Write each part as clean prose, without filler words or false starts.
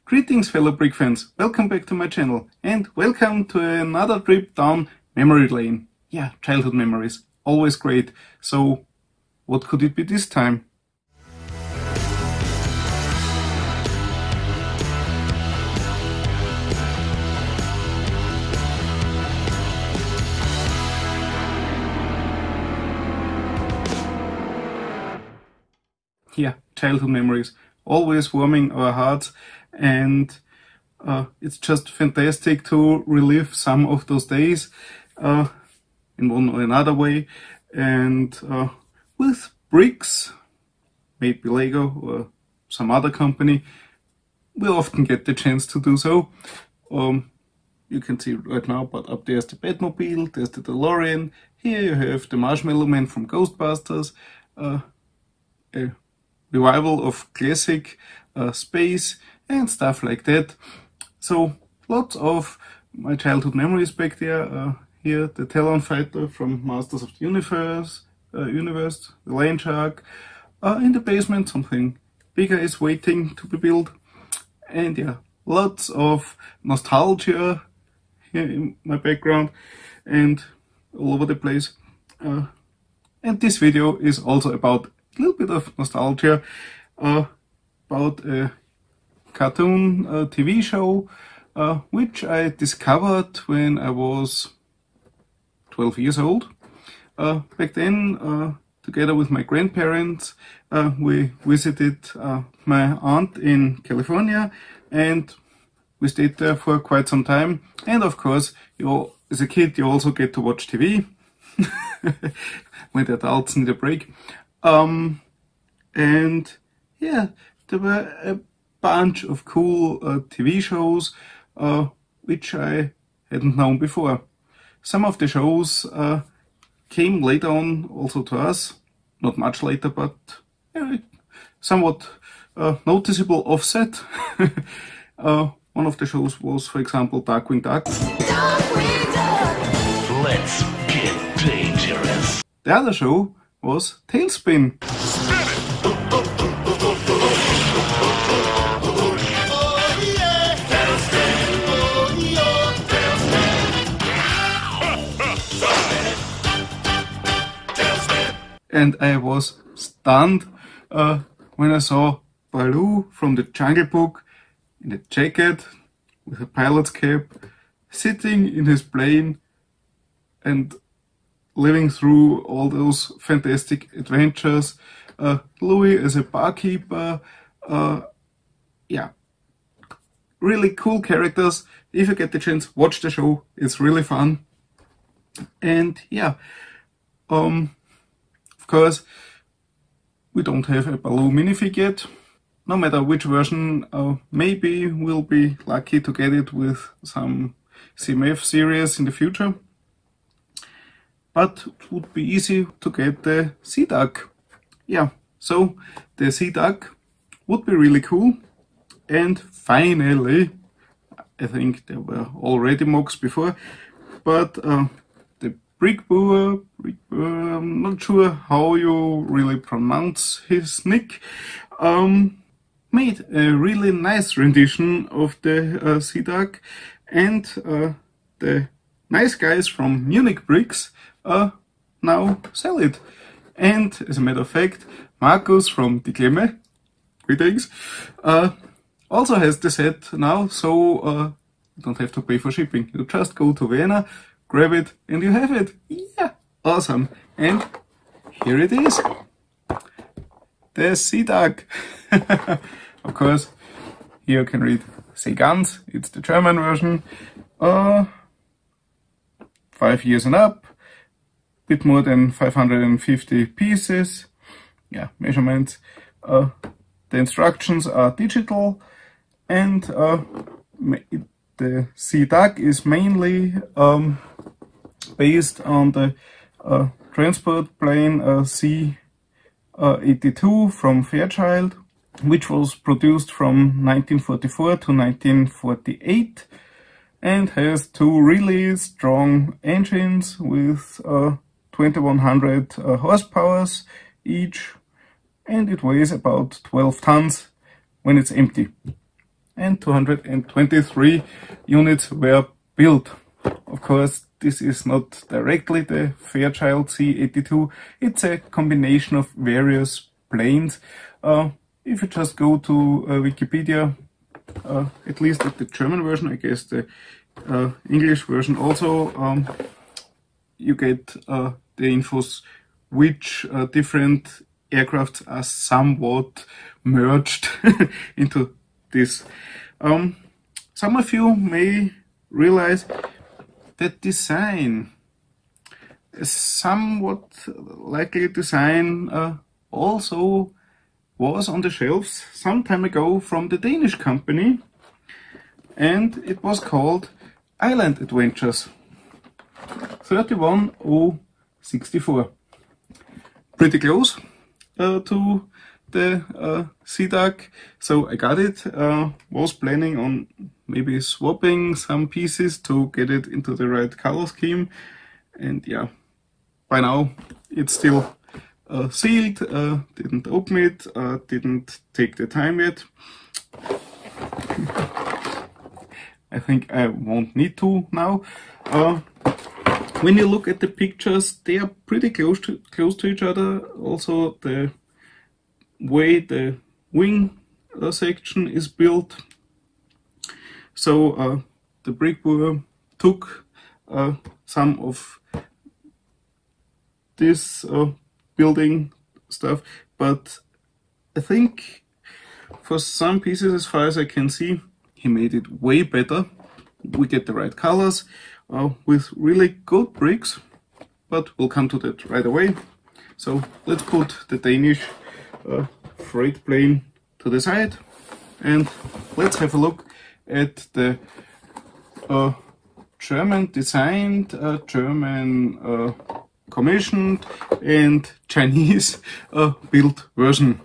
Greetings fellow brick fans, welcome back to my channel and welcome to another trip down memory lane. Yeah, childhood memories, always great. So what could it be this time? Yeah, childhood memories, always warming our hearts, and it's just fantastic to relive some of those days in one or another way. And with bricks, maybe Lego or some other company, we often get the chance to do so. You can see right now, but up there's the Batmobile, there's the DeLorean, here you have the Marshmallow Man from Ghostbusters, a revival of classic space and stuff like that. So lots of my childhood memories back there. Here the Talon Fighter from Masters of the Universe, the Land Shark. In the basement something bigger is waiting to be built. And yeah, lots of nostalgia here in my background and all over the place. And this video is also about a little bit of nostalgia, about a cartoon TV show which I discovered when I was 12 years old. Back then, together with my grandparents, we visited my aunt in California, and we stayed there for quite some time. And of course, as a kid, you also get to watch TV when the adults need a break. And yeah, there were a bunch of cool TV shows which I hadn't known before. Some of the shows came later on also to us, not much later, but somewhat noticeable offset. One of the shows was, for example, Darkwing Duck. Darkwing Duck! Let's get dangerous. The other show was TaleSpin. And I was stunned when I saw Baloo from the Jungle Book in a jacket with a pilot's cap, sitting in his plane and living through all those fantastic adventures. Louis as a barkeeper, yeah, really cool characters. If you get the chance, watch the show, it's really fun. And yeah, of course, we don't have a Baloo minifig yet. No matter which version, maybe we'll be lucky to get it with some CMF series in the future. But it would be easy to get the Seaduck. Yeah, so the Seaduck would be really cool. And finally, I think there were already mocks before, but Brick Brewer, I'm not sure how you really pronounce his nick, made a really nice rendition of the Seaduck, and the nice guys from Munich Bricks now sell it. And as a matter of fact, Markus from Die Klemme, greetings, also has the set now, so you don't have to pay for shipping. You just go to Vienna, grab it, and you have it. Yeah, awesome. And here it is, the Seaduck. Of course, here you can read Seegans, it's the German version. 5 years and up, bit more than 550 pieces. Yeah, measurements. The instructions are digital, and the Seaduck is mainly based on the transport plane C-82 from Fairchild, which was produced from 1944 to 1948 and has two really strong engines with 2100 horsepower each, and it weighs about 12 tons when it's empty. and 223 units were built. Of course, this is not directly the Fairchild C82, it's a combination of various planes. If you just go to Wikipedia, at least at the German version, I guess the English version also, you get the infos which different aircrafts are somewhat merged into this. Some of you may realize that design, a somewhat likely design, also was on the shelves some time ago from the Danish company, and it was called Island Adventures 31064. Pretty close to the Seaduck, so I got it. Was planning on maybe swapping some pieces to get it into the right color scheme, and yeah, by now it's still sealed. Didn't open it, didn't take the time yet. I think I won't need to now. When you look at the pictures, they are pretty close to each other. Also, the way the wing section is built. So the brickwork took some of this building stuff, but I think for some pieces, as far as I can see, he made it way better. We get the right colors with really good bricks, but we'll come to that right away. So let's put the Danish freight plane to the side, and let's have a look at the German designed, German commissioned and Chinese built version.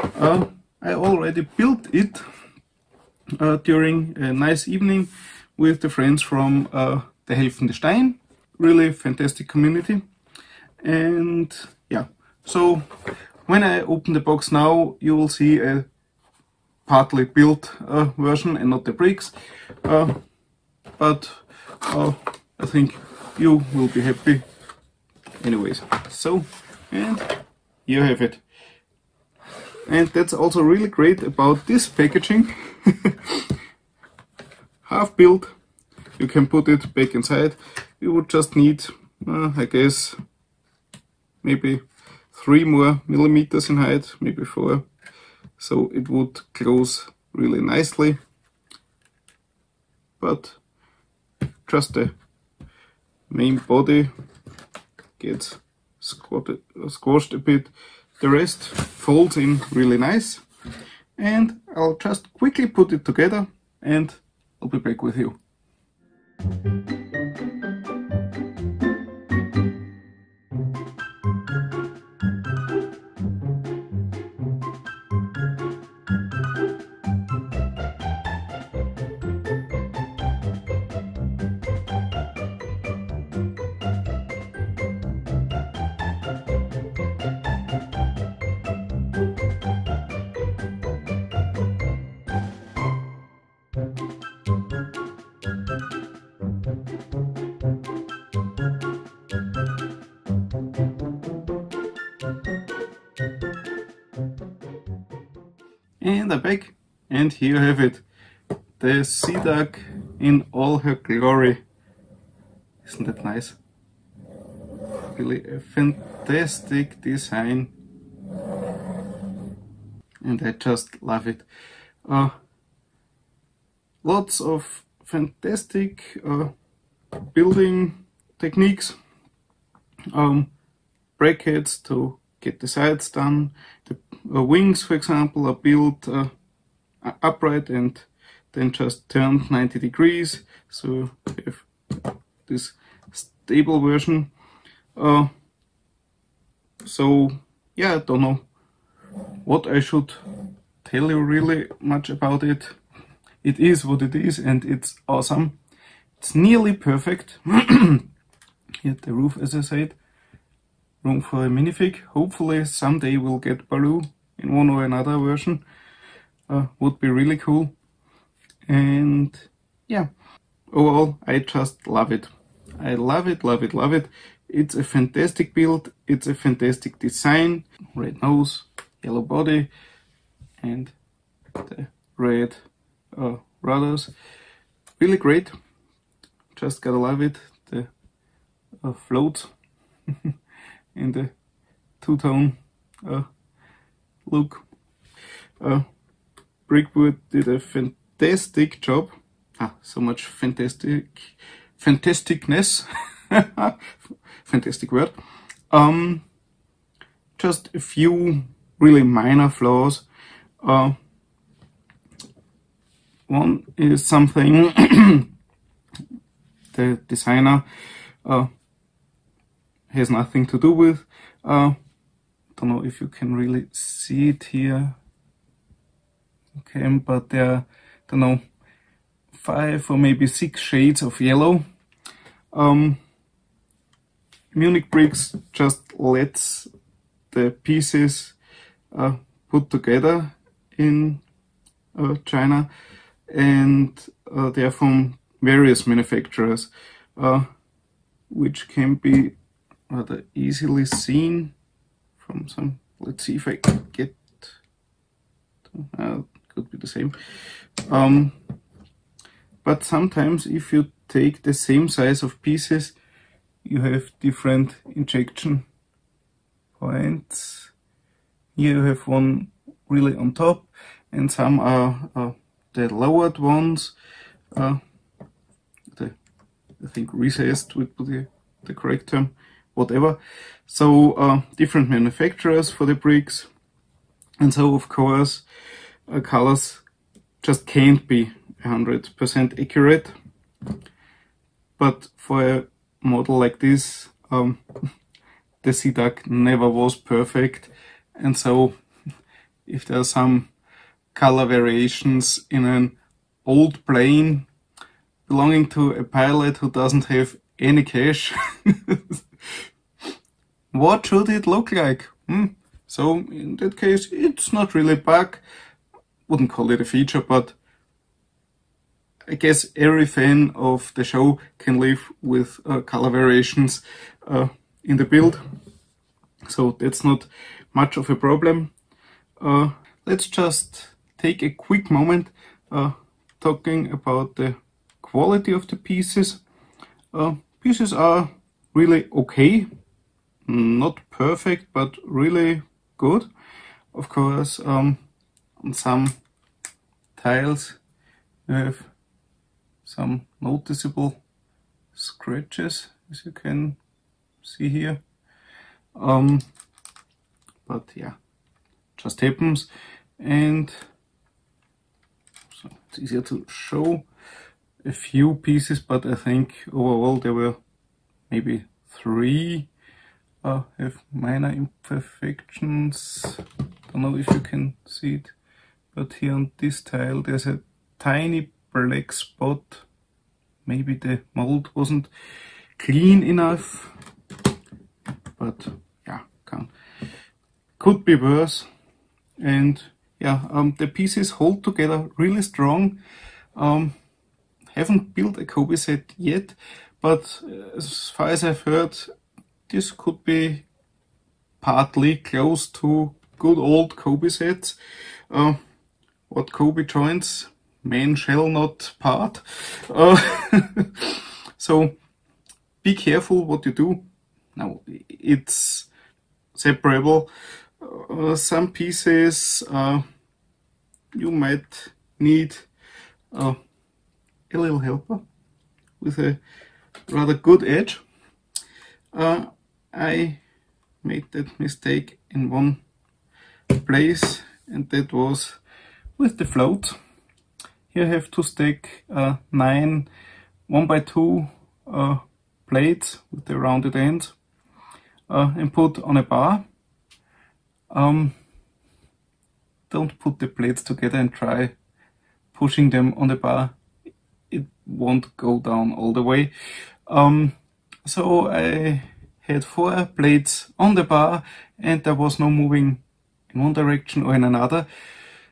I already built it during a nice evening with the friends from the Helfende Stein, really fantastic community. And yeah, so when I open the box now, you will see a partly built version and not the bricks, but I think you will be happy anyways. So, and here you have it. And that's also really great about this packaging. Half built, you can put it back inside. You would just need, I guess, maybe 3 more millimeters in height, maybe 4. So it would close really nicely. But just the main body gets squashed a bit. The rest folds in really nice. And I'll just quickly put it together and I'll be back with you. And I'm back, and here you have it, the Seaduck in all her glory. Isn't that nice? Really a fantastic design, and I just love it. Lots of fantastic building techniques, brackets to get the sides done. The wings, for example, are built upright and then just turned 90 degrees, so you have this stable version. So yeah, I don't know what I should tell you really much about it. It is what it is, and it's awesome. It's nearly perfect. Here the roof, as I said, room for a minifig. Hopefully someday we'll get Baloo in one or another version. Would be really cool. And yeah, overall I just love it. I love it, love it, love it. It's a fantastic build, it's a fantastic design. Red nose, yellow body, and the red rudders. Really great. Just gotta love it. The floats in the two-tone look. Brickwood did a fantastic job. So much fantasticness. Fantastic word. Just a few really minor flaws. One is something the designer has nothing to do with. Don't know if you can really see it here. Okay, but there are, don't know, 5 or maybe 6 shades of yellow. Munich Bricks just lets the pieces put together in China, and they are from various manufacturers, which can be rather easily seen from some. Let's see if I can get. Could be the same. But sometimes if you take the same size of pieces, you have different injection points. Here you have one really on top, and some are the lowered ones. I think recessed would be the correct term, whatever. So different manufacturers for the bricks, and so of course colors just can't be 100% accurate. But for a model like this, the Seaduck never was perfect, and so if there are some color variations in an old plane belonging to a pilot who doesn't have any cash, what should it look like? So in that case, it's not really a bug. Wouldn't call it a feature, but I guess every fan of the show can live with color variations in the build, so that's not much of a problem. Let's just take a quick moment talking about the quality of the pieces. Pieces are really okay, not perfect, but really good. Of course, on some tiles you have some noticeable scratches, as you can see here. But yeah, just happens, and so it's easier to show a few pieces, but I think overall there were maybe 3 have minor imperfections. Don't know if you can see it, but here on this tile there's a tiny black spot. Maybe the mold wasn't clean enough, but yeah, could be worse. And yeah, the pieces hold together really strong. Haven't built a Kobe set yet, but as far as I've heard, this could be partly close to good old Kobe sets. What Kobe joints, man shall not part. So be careful what you do. Now, it's separable. Some pieces you might need a little helper with a rather good edge. I made that mistake in one place, and that was with the float. Here I have to stack 9 1x2 plates with the rounded ends and put on a bar. Don't put the plates together and try pushing them on the bar. It won't go down all the way. So I had 4 plates on the bar, and there was no moving in one direction or in another.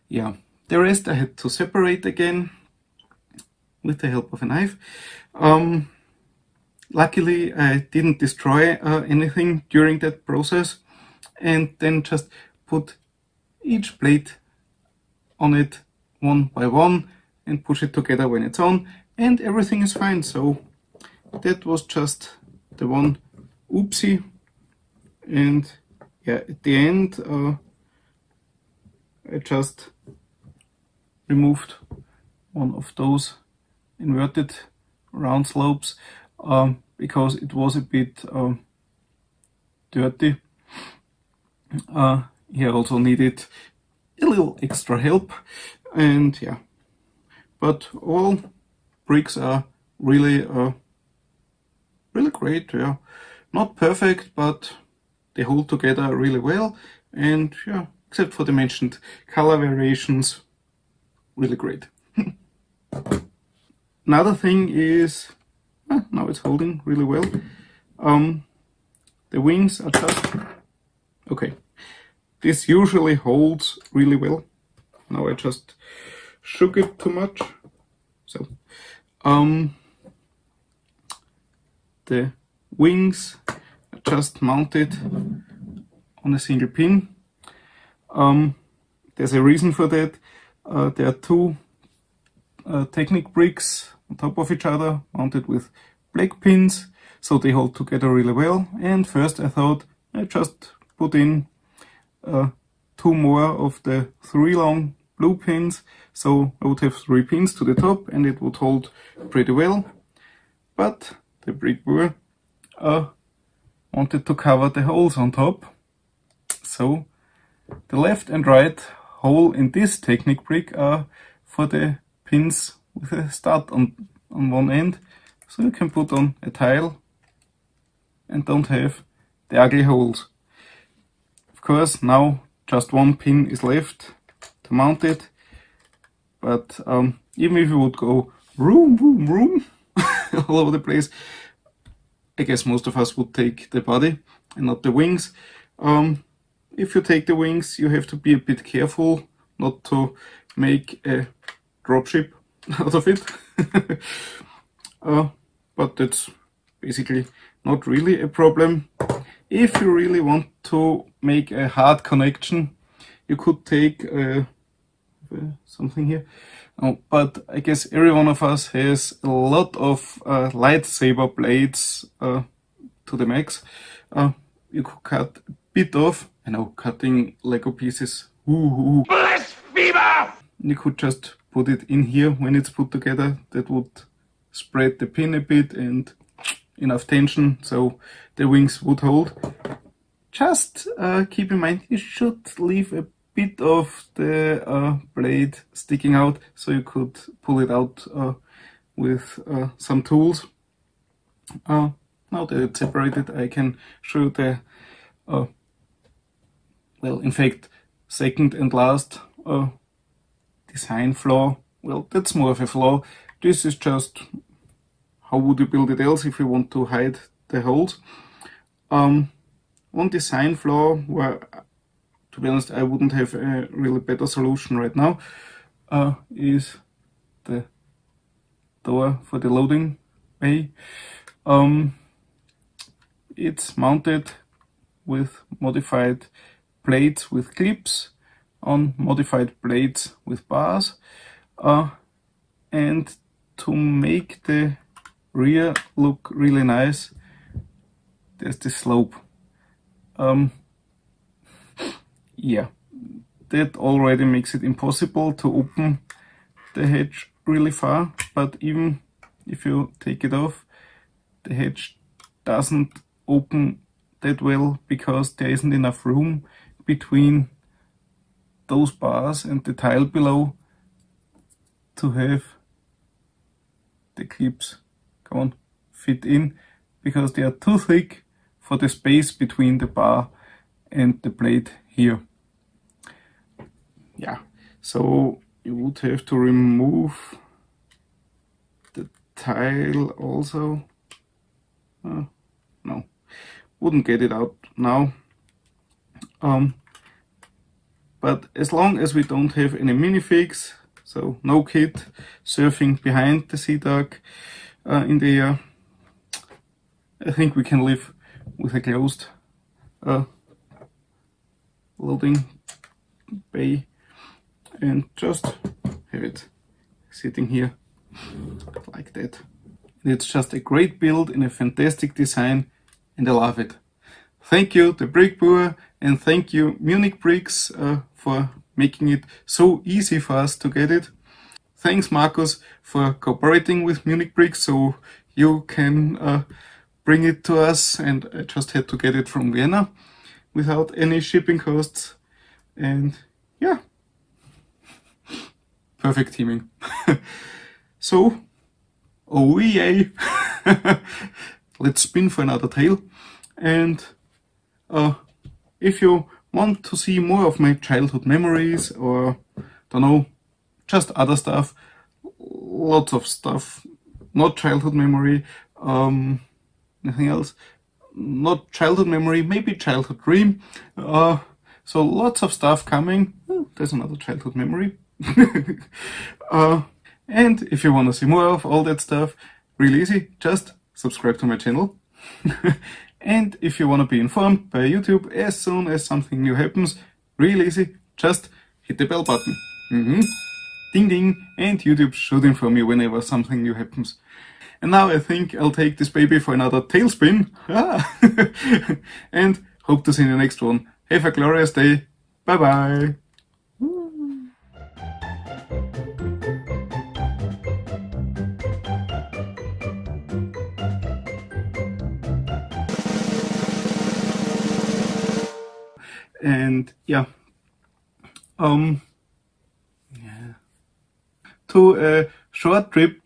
Yeah, the rest I had to separate again. with the help of a knife. Luckily, I didn't destroy anything during that process, and then just put each plate on it one by one and push it together when it's on, and everything is fine. So that was just the one oopsie. And yeah, at the end I just removed one of those inverted round slopes because it was a bit dirty. Here also needed a little extra help, and yeah, but all bricks are really really great. Yeah, not perfect, but they hold together really well, and yeah, except for the mentioned color variations, really great. Another thing is, now it's holding really well. The wings are just okay. This usually holds really well. Now I just shook it too much. So the wings are just mounted on a single pin. There's a reason for that. There are two Technic bricks on top of each other, mounted with black pins, so they hold together really well. And first I thought I just put in two more of the 3 long blue pins, so I would have 3 pins to the top and it would hold pretty well. But the brickware wanted to cover the holes on top, so the left and right hole in this Technic brick are for the pins with a stud on one end, so you can put on a tile and don't have the ugly holes. Of course, now just one pin is left to mount it, but even if you would go vroom, vroom, vroom all over the place, I guess most of us would take the body and not the wings. If you take the wings, you have to be a bit careful not to make a dropship out of it. But that's basically not really a problem. If you really want to make a hard connection, you could take something here. But I guess every one of us has a lot of lightsaber blades to the max. You could cut a bit off. I know, cutting Lego pieces. Blasphemer! You could just put it in here when it's put together. That would spread the pin a bit and enough tension so the wings would hold. Just keep in mind you should leave a bit of the blade sticking out so you could pull it out with some tools. Now that it's separated, I can show you the well, in fact, second and last design flaw. Well, that's more of a flaw. This is just how would you build it else if you want to hide the holes. One design flaw where, to be honest, I wouldn't have a really better solution right now is the door for the loading bay. It's mounted with modified plates with clips on modified plates with bars, and to make the rear look really nice, there's this slope. Yeah, that already makes it impossible to open the hatch really far, but even if you take it off, the hatch doesn't open that well because there isn't enough room between those bars and the tile below to have the clips, come on, fit in, because they are too thick for the space between the bar and the plate here. Yeah, so you would have to remove the tile also. No, wouldn't get it out now. But as long as we don't have any minifigs, so no kit, surfing behind the Seaduck in the air. I think we can live with a closed loading bay and just have it sitting here like that. It's just a great build and a fantastic design, and I love it. Thank you, the Brick Brewer, and thank you, Munich Bricks, for making it so easy for us to get it. Thanks, Markus, for cooperating with Munich Bricks so you can bring it to us, and I just had to get it from Vienna without any shipping costs. And yeah, perfect teaming. So, oh yay! Let's spin for another tale. And if you want to see more of my childhood memories, or don't know, just other stuff, lots of stuff, not childhood memory, nothing else, not childhood memory, maybe childhood dream, so lots of stuff coming. Oh, there's another childhood memory. And if you want to see more of all that stuff, really easy, just subscribe to my channel. And if you want to be informed by YouTube as soon as something new happens, really easy, just hit the bell button. Ding ding, and YouTube should inform you whenever something new happens. And now I think I'll take this baby for another TaleSpin. And hope to see you in the next one. Have a glorious day. Bye bye. And yeah, to a short trip,